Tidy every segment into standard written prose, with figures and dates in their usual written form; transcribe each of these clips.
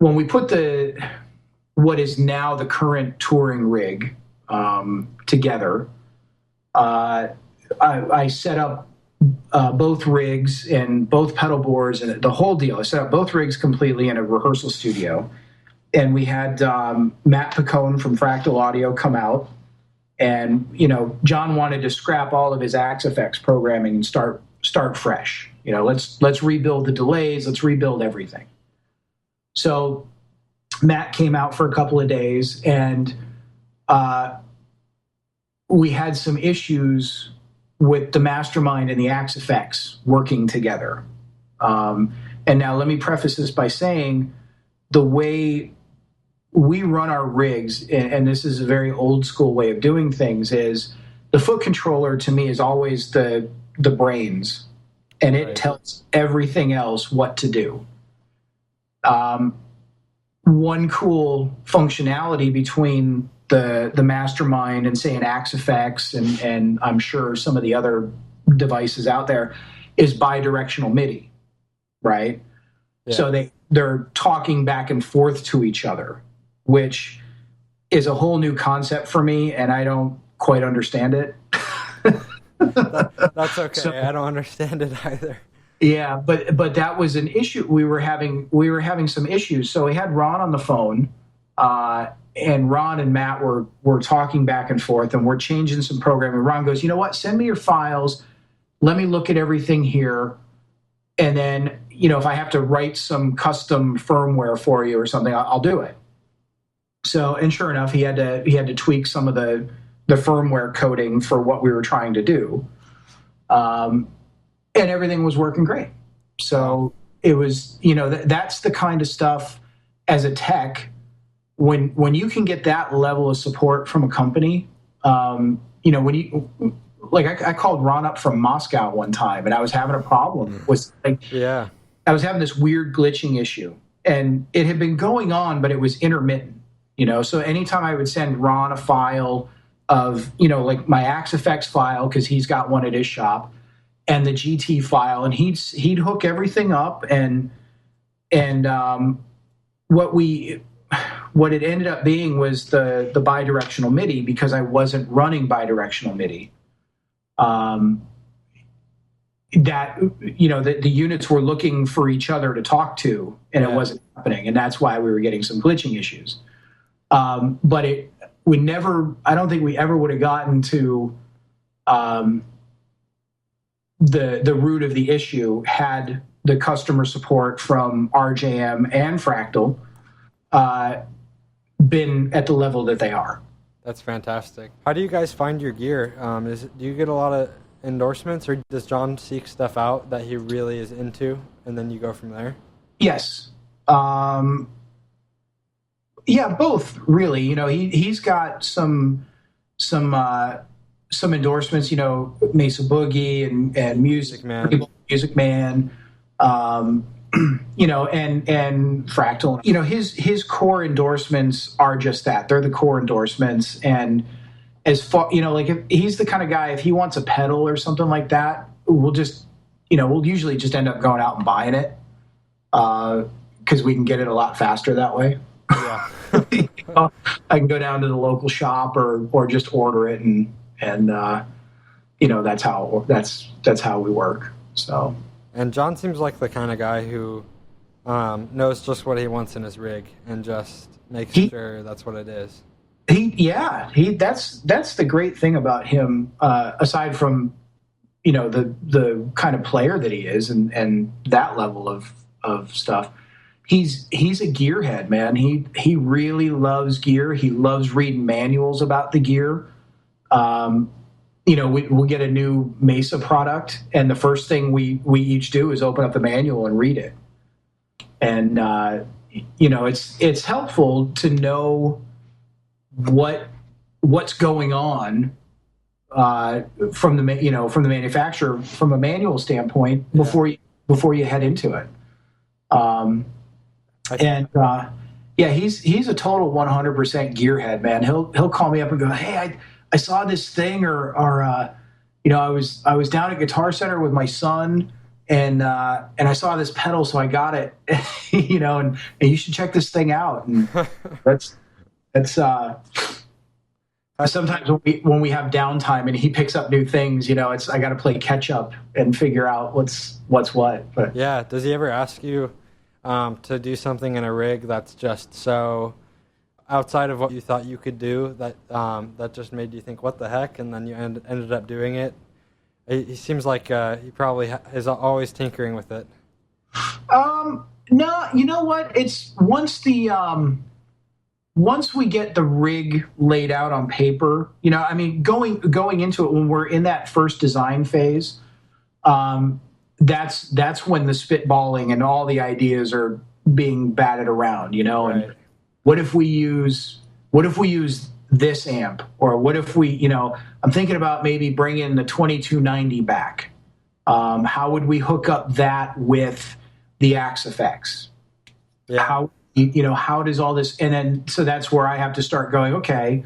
when we put what is now the current touring rig together, I set up both rigs and both pedal boards and the whole deal. I set up both rigs completely in a rehearsal studio. And we had Matt Picone from Fractal Audio come out. And, John wanted to scrap all of his Axe Effects programming and start fresh. Let's rebuild the delays. Let's rebuild everything. So Matt came out for a couple of days, and we had some issues with the Mastermind and the Axe Effects working together. And now let me preface this by saying the way we run our rigs, and this is a very old school way of doing things, is the foot controller to me is always the brains, and it tells everything else what to do. One cool functionality between the Mastermind and say an Axe Effects and I'm sure some of the other devices out there is bidirectional MIDI, right? Yeah. So they're talking back and forth to each other, which is a whole new concept for me, and I don't quite understand it. That's okay. So, I don't understand it either. Yeah, but that was an issue. We were having some issues. So we had Ron on the phone, and Ron and Matt were talking back and forth, and we're changing some programming. Ron goes, "You know what? Send me your files. Let me look at everything here, and then if I have to write some custom firmware for you or something, I'll do it." So, and sure enough, he had to tweak some of the firmware coding for what we were trying to do. And everything was working great. So it was, that's the kind of stuff as a tech, when you can get that level of support from a company, when you, like I called Ron up from Moscow one time, and I was having a problem with, I was having this weird glitching issue, and it had been going on, but it was intermittent, so anytime I would send Ron a file of, like my Axe Effects file, because he's got one at his shop, and the GT file, and he'd hook everything up, and what it ended up being was the bidirectional MIDI, because I wasn't running bidirectional MIDI. That the units were looking for each other to talk to, and it wasn't happening, and that's why we were getting some glitching issues. But I don't think we ever would have gotten to the root of the issue had the customer support from RJM and Fractal been at the level that they are. That's fantastic. How do you guys find your gear? Do you get a lot of endorsements, or does John seek stuff out that he really is into, and then you go from there? Yes. Yeah, both really. He's got some endorsements. Mesa Boogie and Music Man, and Fractal. His core endorsements are just that. They're the core endorsements. And as far, if he's the kind of guy, if he wants a pedal or something like that, we'll usually just end up going out and buying it, because we can get it a lot faster that way. Yeah. I can go down to the local shop or just order it, and that's how we work. So. And John seems like the kind of guy who knows just what he wants in his rig and just makes sure that's what it is. That's the great thing about him. Aside from the kind of player that he is and that level of stuff, he's a gearhead, man. He really loves gear. He loves reading manuals about the gear. We'll get a new Mesa product, and the first thing we each do is open up the manual and read it. And it's helpful to know what's going on from the manufacturer from a manual standpoint before you head into it. He's a total 100% gearhead, man. He'll call me up and go, "Hey, I saw this thing, or I was down at Guitar Center with my son, and I saw this pedal, so I got it, and you should check this thing out. And that's sometimes when we have downtime and he picks up new things, it's I got to play catch up and figure out what's what. But yeah, does he ever ask you to do something in a rig that's just so outside of what you thought you could do that just made you think, what the heck, and then you ended up doing it? He seems like he probably is always tinkering with it. No, you know what? It's once we get the rig laid out on paper, going into it when we're in that first design phase, that's when the spitballing and all the ideas are being batted around, Right. And what if we use this amp, or what if we, I'm thinking about maybe bringing the 2290 back. How would we hook up that with the Axe effects? Yeah. How does all this, and then, so that's where I have to start going, okay,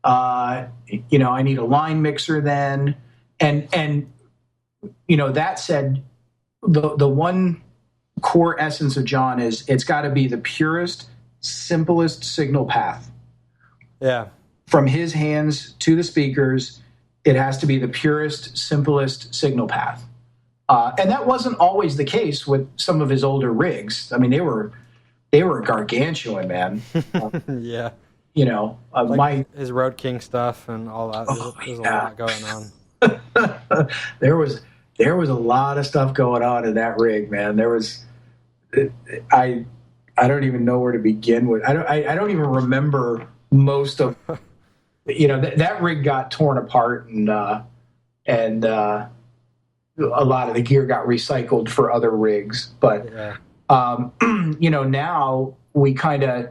I need a line mixer then. And that said, the one core essence of John is it's got to be the purest, simplest signal path. Yeah. From his hands to the speakers, it has to be the purest, simplest signal path. And that wasn't always the case with some of his older rigs. I mean, they were gargantuan, man. Yeah. His Road King stuff and all that. There's a lot going on. There was a lot of stuff going on in that rig, man. There was, I don't even know where to begin with. I don't even remember most of, that rig got torn apart, and a lot of the gear got recycled for other rigs. But yeah. Now we kind of,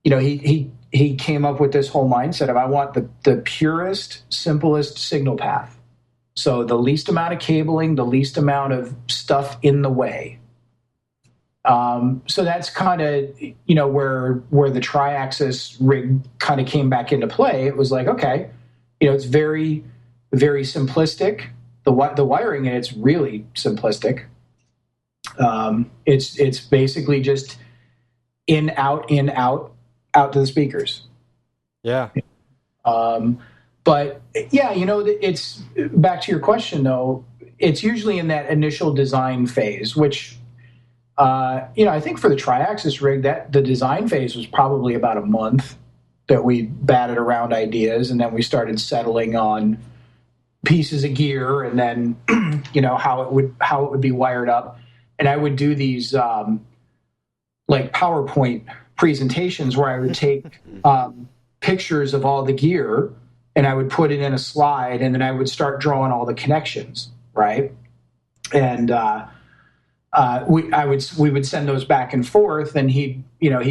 he came up with this whole mindset of, I want the purest, simplest signal path. So the least amount of cabling, the least amount of stuff in the way. So that's kind of, where the tri-axis rig kind of came back into play. It was like, okay, it's very, very simplistic. The wiring in it's really simplistic. It's basically just in, out to the speakers. Yeah. But yeah, it's back to your question though. It's usually in that initial design phase, which, I think for the tri-axis rig, that the design phase was probably about a month that we batted around ideas, and then we started settling on pieces of gear, and then how it would be wired up. And I would do these like PowerPoint presentations where I would take pictures of all the gear, and I would put it in a slide, and then I would start drawing all the connections, right? And we would send those back and forth, and he'd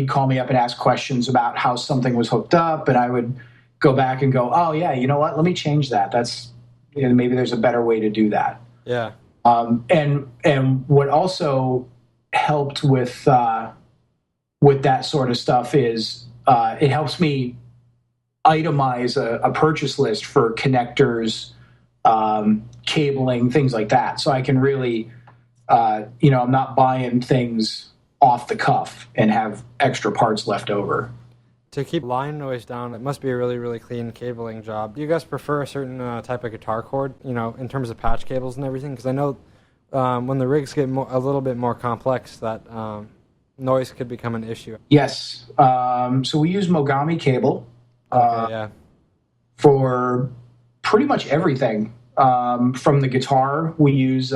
call me up and ask questions about how something was hooked up, and I would go back and go, oh yeah, you know what? Let me change that. That's maybe there's a better way to do that. Yeah. And what also helped with that sort of stuff is it helps me itemize a purchase list for connectors, cabling, things like that. So I can really, I'm not buying things off the cuff and have extra parts left over. To keep line noise down, it must be a really, really clean cabling job. Do you guys prefer a certain type of guitar cord, in terms of patch cables and everything? Because I know when the rigs get a little bit more complex, that noise could become an issue. Yes. So we use Mogami cable for pretty much everything. From the guitar, we use...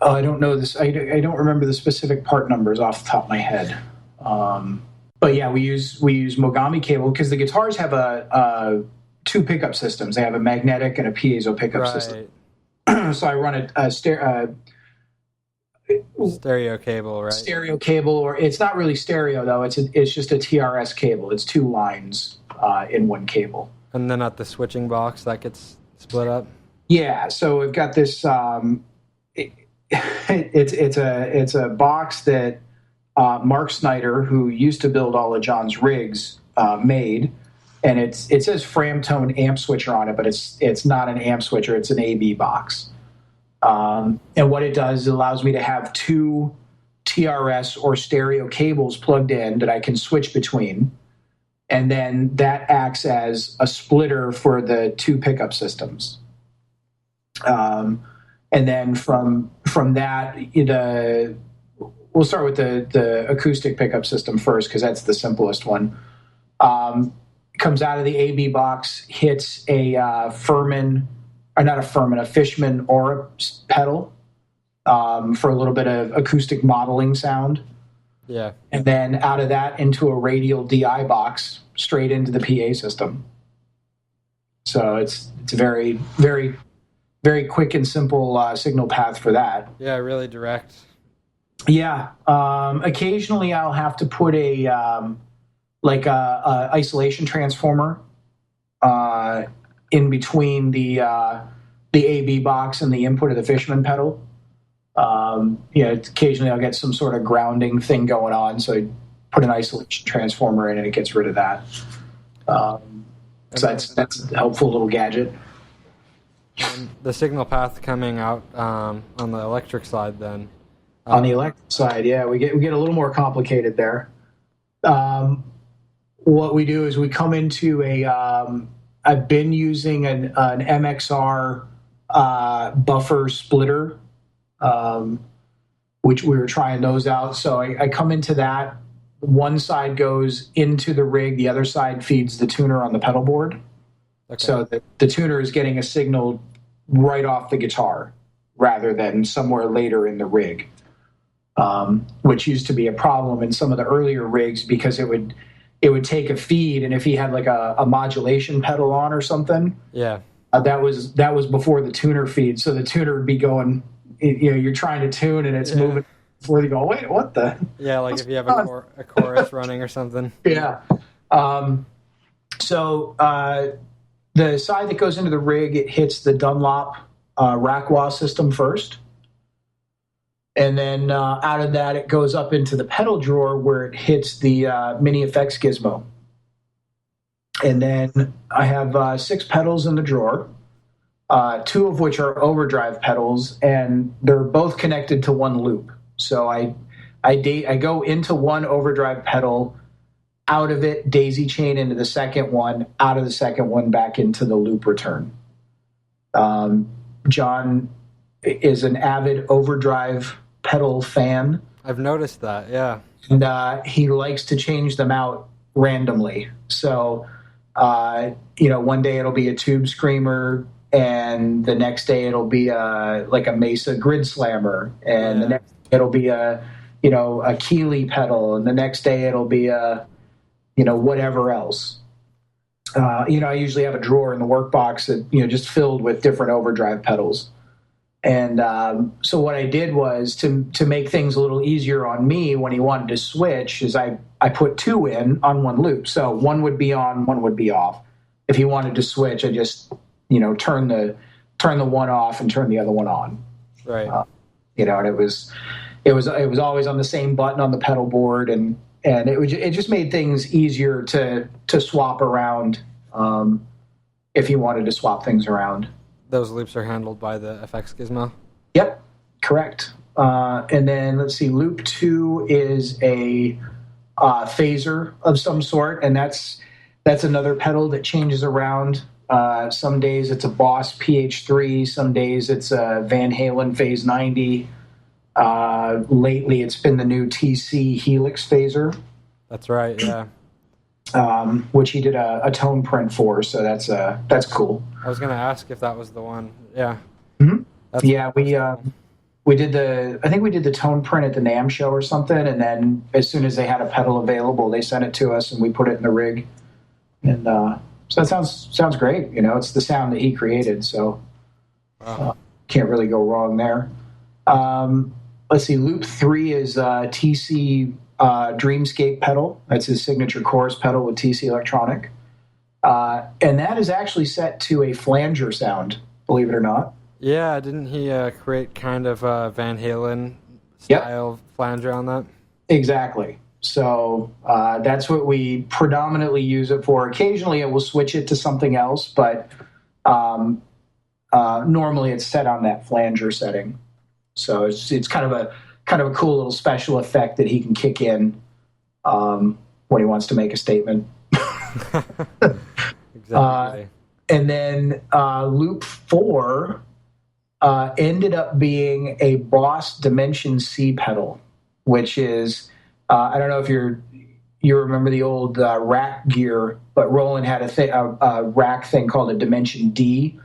I don't know this. I don't remember the specific part numbers off the top of my head. But yeah, we use Mogami cable because the guitars have two pickup systems. They have a magnetic and a piezo pickup system. So I run a stereo cable, right? Stereo cable, or it's not really stereo though. It's just a TRS cable. It's two lines in one cable. And then at the switching box, that gets split up. Yeah. So we've got this. It's a box that Mark Snyder, who used to build all of John's rigs, made, and it says Framtone amp switcher on it, but it's not an amp switcher. It's an AB box. And what it does, it allows me to have 2 TRS or stereo cables plugged in that I can switch between. And then that acts as a splitter for the 2 pickup systems. And then from that, we'll start with the acoustic pickup system first, because that's the simplest one. Comes out of the AB box, hits a Fishman Aura pedal for a little bit of acoustic modeling sound. Yeah. And then out of that into a radial DI box straight into the PA system. So it's a very, very, very quick and simple signal path for that. Yeah, really direct. Yeah. Occasionally I'll have to put a isolation transformer in between the AB box and the input of the Fishman pedal. Occasionally I'll get some sort of grounding thing going on, so I put an isolation transformer in and it gets rid of that. So that's a helpful little gadget. And the signal path coming out on the electric side then. On the electric side, yeah, we get a little more complicated there. What we do is we come into I've been using an MXR buffer splitter, which we were trying those out. So I come into that. One side goes into the rig, the other side feeds the tuner on the pedal board. Okay. So the tuner is getting a signal right off the guitar rather than somewhere later in the rig, which used to be a problem in some of the earlier rigs because it would take a feed, and if he had like a modulation pedal on or something, that was before the tuner feed. So the tuner would be going, you're trying to tune and it's moving before you go, wait, what the? Yeah, like if you have a chorus running or something. Yeah. So the side that goes into the rig, it hits the Dunlop rack-wah system first. And then out of that, it goes up into the pedal drawer where it hits the mini effects gizmo. And then I have 6 pedals in the drawer, 2 of which are overdrive pedals, and they're both connected to one loop. So I go into one overdrive pedal, out of it, daisy chain into the second one, out of the second one, back into the loop return. John is an avid overdrive pedal fan. I've noticed that, yeah. And he likes to change them out randomly. So, one day it'll be a Tube Screamer, and the next day it'll be a Mesa Grid Slammer, and the next it'll be a Keeley pedal, and the next day it'll be a whatever else. I usually have a drawer in the workbox that just filled with different overdrive pedals. And so what I did was to make things a little easier on me when he wanted to switch is I put 2 in on one loop. So one would be on, one would be off. If he wanted to switch, I just turn the one off and turn the other one on. Right. And it was always on the same button on the pedal board, and it just made things easier to swap around if you wanted to swap things around. Those loops are handled by the FX Gizmo? Yep, correct. And then let's see, loop 2 is a phaser of some sort, and that's another pedal that changes around. Some days it's a Boss PH3, some days it's a Van Halen Phase 90. Lately it's been the new TC Helix phaser. That's right, yeah. Which he did a tone print for, so that's cool. I was going to ask if that was the one. Yeah. Mm-hmm. Yeah, we did the tone print at the NAMM show or something, and then as soon as they had a pedal available, they sent it to us and we put it in the rig. And so that sounds great. It's the sound that he created, so can't really go wrong there. Let's see, loop 3 is TC Dreamscape pedal. That's his signature chorus pedal with TC Electronic. And that is actually set to a flanger sound, believe it or not. Yeah, didn't he create kind of a Van Halen style flanger on that? Exactly. So that's what we predominantly use it for. Occasionally, it will switch it to something else, but normally it's set on that flanger setting. So it's kind of a cool little special effect that he can kick in when he wants to make a statement. Exactly. And then loop 4 ended up being a Boss Dimension C pedal, which is I don't know if you remember the old rack gear, but Roland had a rack thing called a Dimension D,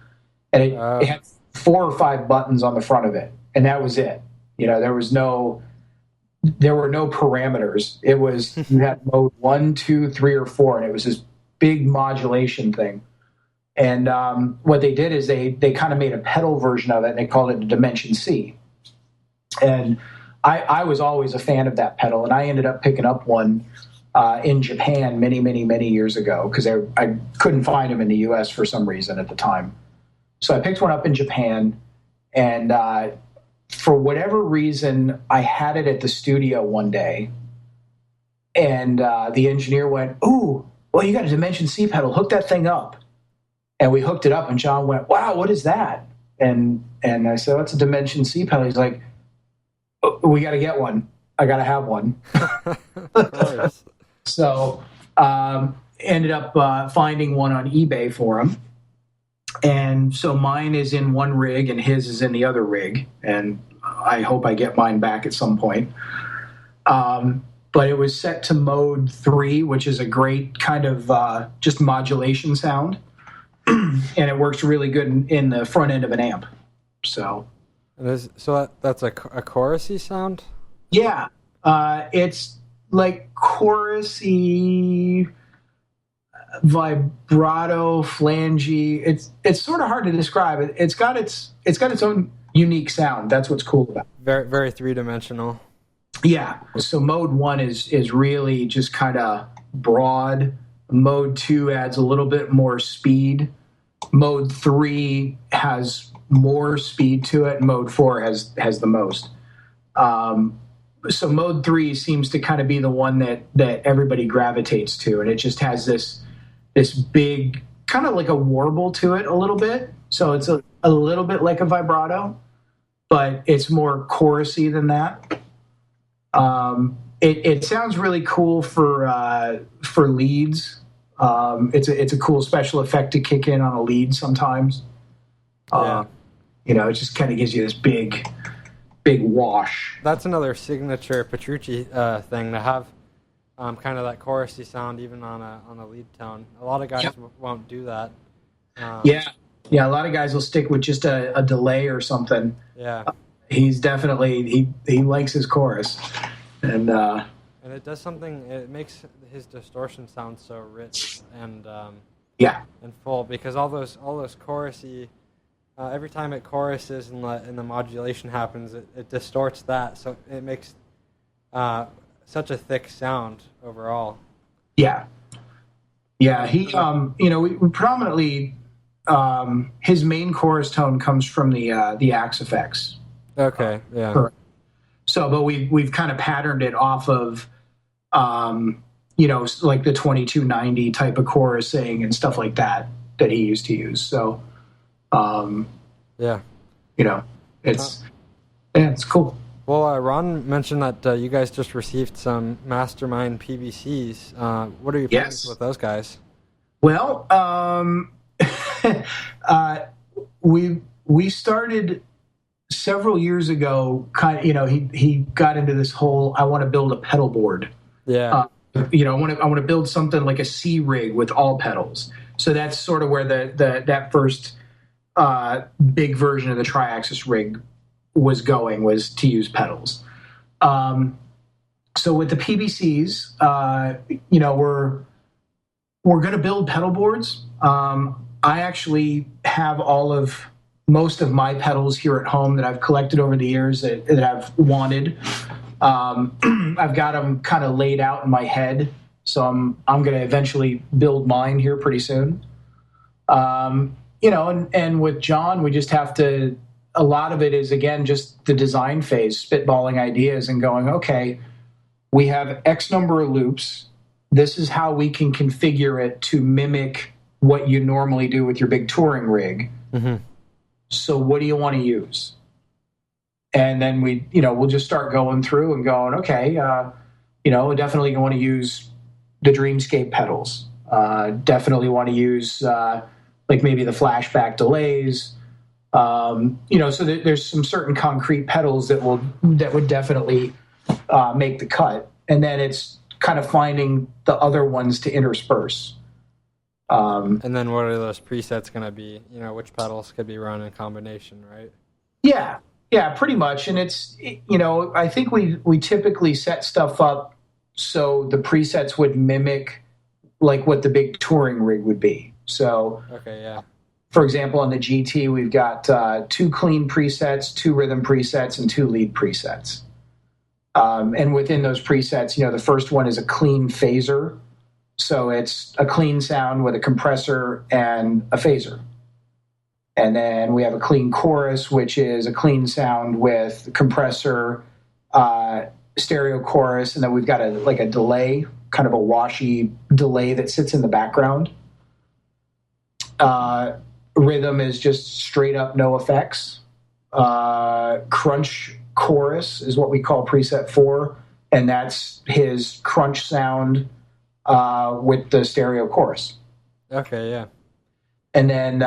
and it had 4 or 5 buttons on the front of it, and that was it. There were no parameters. It was you had mode 1, 2, 3, or 4, and it was this big modulation thing. And what they did is they kind of made a pedal version of it, and they called it a Dimension C. And I was always a fan of that pedal, and I ended up picking up one in Japan many, many, many years ago because I couldn't find them in the U.S. for some reason at the time. So I picked one up in Japan, and for whatever reason, I had it at the studio one day, and the engineer went, "Ooh, well, you got a Dimension C pedal. Hook that thing up." And we hooked it up, and John went, "Wow, what is that?" And I said, "Oh, it's a Dimension C pedal." He's like, "We got to get one. I got to have one." Of course. So ended up finding one on eBay for him. And so mine is in one rig and his is in the other rig. And I hope I get mine back at some point. But it was set to mode 3, which is a great kind of just modulation sound. And it works really good in the front end of an amp. So that's a chorusy sound? Yeah. It's like chorusy, vibrato, flangey. It's sort of hard to describe. It's got its own unique sound. That's what's cool about it. Very, very three-dimensional. Yeah. So mode 1 is really just kind of broad. Mode 2 adds a little bit more speed. Mode 3 has more speed to it. Mode 4 has the most. So mode 3 seems to kind of be the one that everybody gravitates to, and it just has this big kind of like a warble to it a little bit. So it's a little bit like a vibrato, but it's more chorusy than that. It sounds really cool for leads. It's a cool special effect to kick in on a lead sometimes. Yeah. It just kind of gives you this big wash. That's another signature Petrucci thing, to have kind of that chorusy sound even on a lead tone. A lot of guys won't do that. Yeah, a lot of guys will stick with just a delay or something. Yeah. He's definitely he likes his chorus, and it does something. It makes his distortion sound so rich and and full, because all those chorusy. Every time it choruses and the modulation happens, it distorts that, so it makes such a thick sound overall. Yeah. He we predominantly his main chorus tone comes from the Axe effects. Okay. Yeah. So, but we've kind of patterned it off of like the 2290 type of chorusing and stuff like that he used to use. So. It's cool. Well, Ron mentioned that you guys just received some Mastermind PVCs. What are your plans with those guys? Well, we started several years ago. He got into this whole, I want to build a pedal board. Yeah. I want to build something like a C rig with all pedals. So that's sort of where that first big version of the tri-axis rig was to use pedals. So with the PBCs, we're going to build pedal boards. I actually have most of my pedals here at home that I've collected over the years that I've wanted. I've got them kind of laid out in my head, so I'm going to eventually build mine here pretty soon. And with John, we just have to, a lot of it is, again, just the design phase, spitballing ideas and going, okay, We have X number of loops. This is how we can configure it to mimic what you normally do with your big touring rig. Mm-hmm. So what do you want to use? And then we'll just start going through and going, okay, definitely you want to use the Dreamscape pedals. Definitely want to use like maybe the flashback delays. So there's some certain concrete pedals that would definitely make the cut. And then it's kind of finding the other ones to intersperse. And then what are those presets going to be? Which pedals could be run in combination, right? Yeah, pretty much. And it's, I think we typically set stuff up so the presets would mimic like what the big touring rig would be. So, okay, yeah. For example, on the GT, we've got 2 clean presets, 2 rhythm presets, and 2 lead presets. And within those presets, the first one is a clean phaser. So it's a clean sound with a compressor and a phaser. And then we have a clean chorus, which is a clean sound with compressor, stereo chorus, and then we've got a delay, kind of a washy delay that sits in the background. Rhythm is just straight up no effects. Crunch chorus is what we call preset 4, and that's his crunch sound with the stereo chorus. Okay, yeah. And then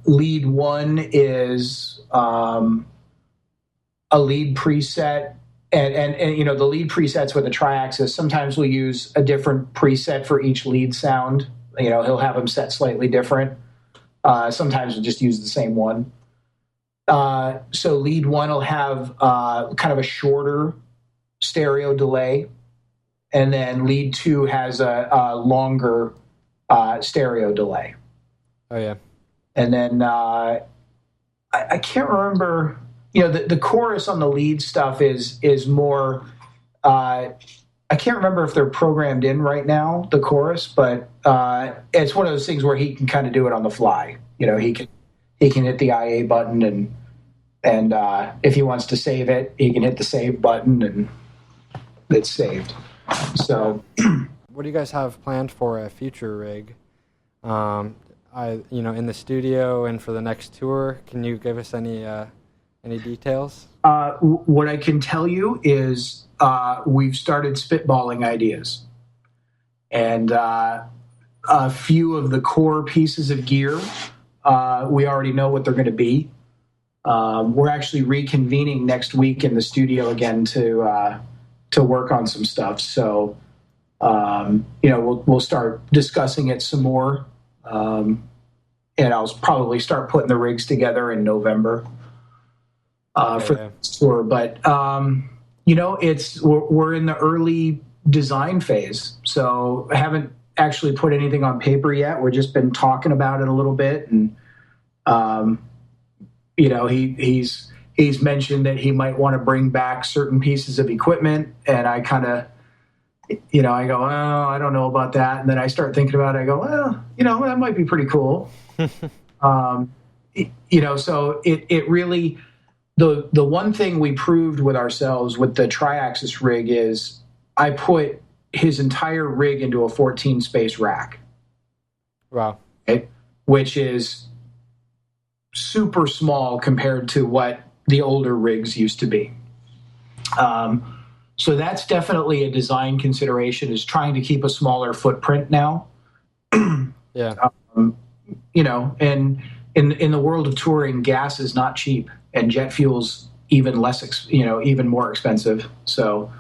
lead 1 is a lead preset. And the lead presets with a tri-axis, sometimes we'll use a different preset for each lead sound. He'll have them set slightly different. Sometimes we'll just use the same one. So lead 1 will have kind of a shorter stereo delay. And then lead 2 has a longer stereo delay. Oh, yeah. And then I can't remember... the chorus on the lead stuff is more, I can't remember if they're programmed in right now, the chorus, but it's one of those things where he can kind of do it on the fly. He can hit the IA button and if he wants to save it, he can hit the save button and it's saved. So, what do you guys have planned for a future rig? In the studio and for the next tour, can you give us any details? What I can tell you is we've started spitballing ideas. And a few of the core pieces of gear, we already know what they're going to be. We're actually reconvening next week in the studio again to work on some stuff. So, we'll start discussing it some more. And I'll probably start putting the rigs together in November. For the tour, but we're in the early design phase, so I haven't actually put anything on paper yet. We've just been talking about it a little bit, and he's mentioned that he might want to bring back certain pieces of equipment, and I kind of, I go, oh, I don't know about that, and then I start thinking about it. I go, well, that might be pretty cool. So it really. The one thing we proved with ourselves with the tri-axis rig is I put his entire rig into a 14-space rack. Wow. Right? Which is super small compared to what the older rigs used to be. So that's definitely a design consideration, is trying to keep a smaller footprint now. Yeah. And in the world of touring, gas is not cheap. And jet fuel's even even more expensive. So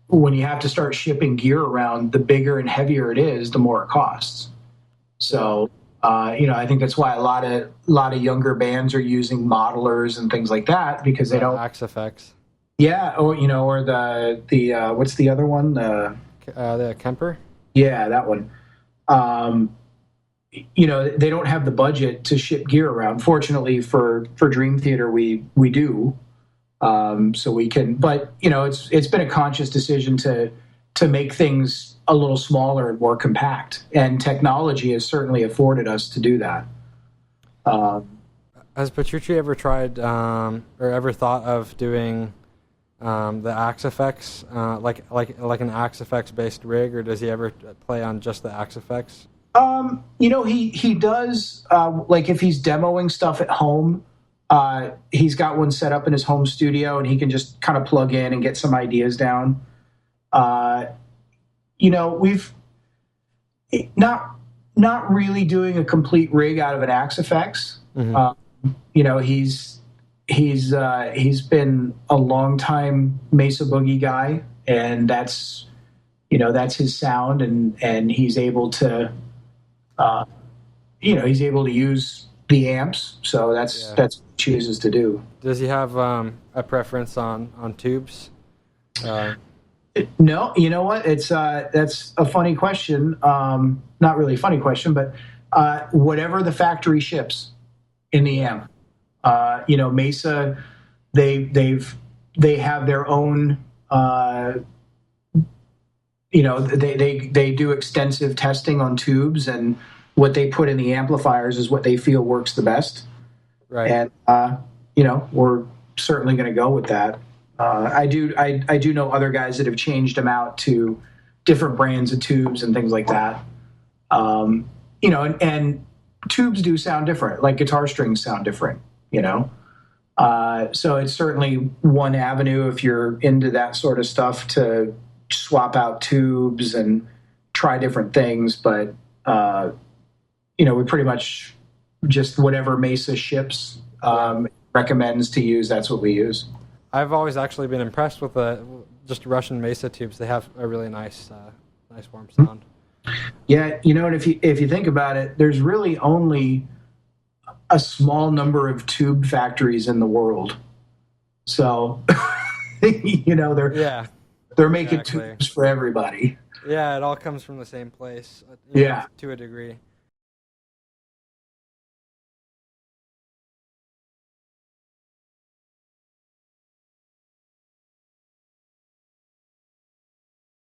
when you have to start shipping gear around, the bigger and heavier it is, the more it costs. So I think that's why a lot of younger bands are using modelers and things like that, because they don't Axe Effects. Yeah, or the what's the other one? The Kemper. Yeah, that one. They don't have the budget to ship gear around. Fortunately for Dream Theater, we do, so we can. But it's been a conscious decision to make things a little smaller and more compact, and technology has certainly afforded us to do that. Has Petrucci ever tried or ever thought of doing the Axe effects, like an Axe effects based rig, or does he ever play on just the Axe effects? He does, like if he's demoing stuff at home, he's got one set up in his home studio and he can just kind of plug in and get some ideas down. We've not really doing a complete rig out of an Axe effects. He's been a long time Mesa Boogie guy, and that's his sound, and he's able to use the amps, so that's what he chooses to do. Does he have a preference on tubes? No, you know what? It's that's a funny question. Not really a funny question, but whatever the factory ships in the amp. Mesa, they have their own. They do extensive testing on tubes, and what they put in the amplifiers is what they feel works the best. Right. And we're certainly going to go with that. I do know other guys that have changed them out to different brands of tubes and things like that. And tubes do sound different, like guitar strings sound different, So it's certainly one avenue if you're into that sort of stuff to swap out tubes and try different things. But, we pretty much just whatever Mesa ships recommends to use, that's what we use. I've always actually been impressed with just Russian Mesa tubes. They have a really nice warm sound. Yeah, and if you think about it, there's really only a small number of tube factories in the world. So, they're making tubes for everybody. Yeah, it all comes from the same place. To a degree.